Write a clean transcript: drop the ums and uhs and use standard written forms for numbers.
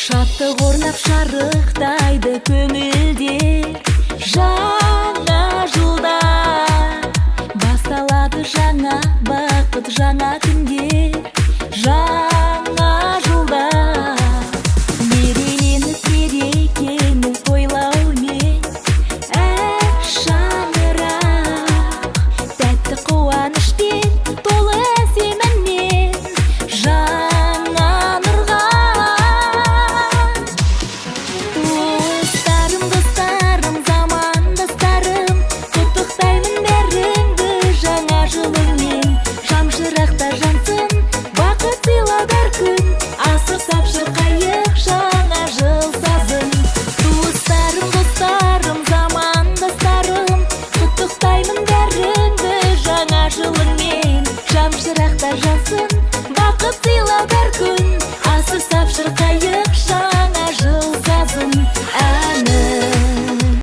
Шаттық орнап шарықтайды көңілде, жаңа жылда басталады жаңа бақыт, жаңа күндер, жаңа жылда мерейленіп мерекені тойлаумен шаңырақ тәтті қуанышпен толы сеніммен жаңа нұрға. Достарым, замандастарым, құттықтаймын бәріңді жаңа жылыңмен. Шамшырақта жансын бақыт сыйладар күн, асық-сап шырқайық жаңа жыл сазын. Достарым, замандастарым, құттықтаймын бәріңді жаңа жылыңмен. Шамшырақта жансын